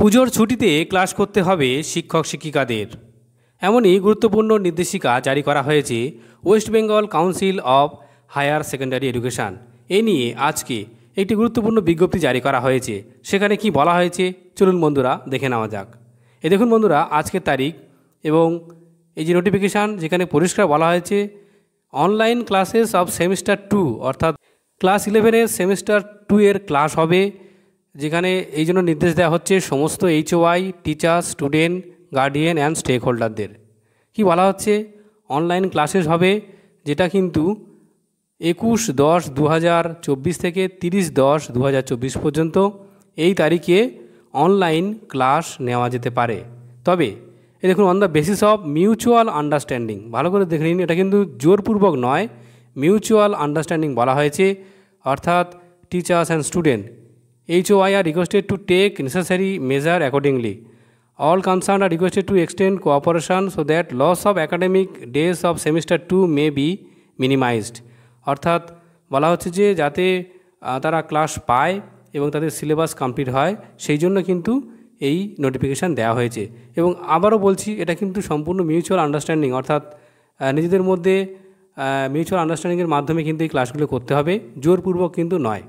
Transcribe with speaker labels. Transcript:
Speaker 1: পুজোর ছুটিতে ক্লাস করতে হবে শিক্ষক শিক্ষিকাদের, এমনই গুরুত্বপূর্ণ নির্দেশিকা জারি করা হয়েছে West Bengal Council of Higher Secondary Education. এ নিয়ে আজকে একটি গুরুত্বপূর্ণ বিজ্ঞপ্তি জারি করা হয়েছে। সেখানে কি বলা হয়েছে চলুন বন্ধুরা দেখে নেওয়া যাক। দেখুন বন্ধুরা, আজকের তারিখ এবং এই যে নোটিফিকেশান, যেখানে পরিষ্কার বলা হয়েছে অনলাইন ক্লাসেস অফ সেমিস্টার 2, অর্থাৎ ক্লাস 11-এর সেমিস্টার 2 এর ক্লাস হবে, যেখানে এই জন্য নির্দেশ দেওয়া হচ্ছে সমস্ত HOI, teacher, student, guardian and স্টেক হোল্ডারদের। কী বলা হচ্ছে, অনলাইন ক্লাসেস হবে, যেটা কিন্তু 21/10/2024 থেকে 30/10/2024 পর্যন্ত এই তারিখে অনলাইন ক্লাস নেওয়া যেতে পারে। তবে দেখুন, on the basis of mutual understanding, ভালো করে দেখে নিন, এটা কিন্তু জোরপূর্বক নয়, মিউচুয়াল আন্ডারস্ট্যান্ডিং বলা হয়েছে। অর্থাৎ teachers and student HOI are requested to take necessary measure accordingly. All concerned are requested to extend cooperation so that loss of academic days of semester 2 may be minimized. অর্থাৎ বলা হচ্ছে যে যাতে তারা class পায় এবং তাদের সিলেবাস কমপ্লিট হয়, সেই জন্য কিন্তু এই নোটিফিকেশান দেওয়া হয়েছে। এবং আবারও বলছি, এটা কিন্তু সম্পূর্ণ মিউচুয়াল আন্ডারস্ট্যান্ডিং, অর্থাৎ নিজেদের মধ্যে মিউচুয়াল আন্ডারস্ট্যান্ডিংয়ের মাধ্যমে কিন্তু এই ক্লাসগুলো করতে হবে, জোরপূর্বক কিন্তু নয়।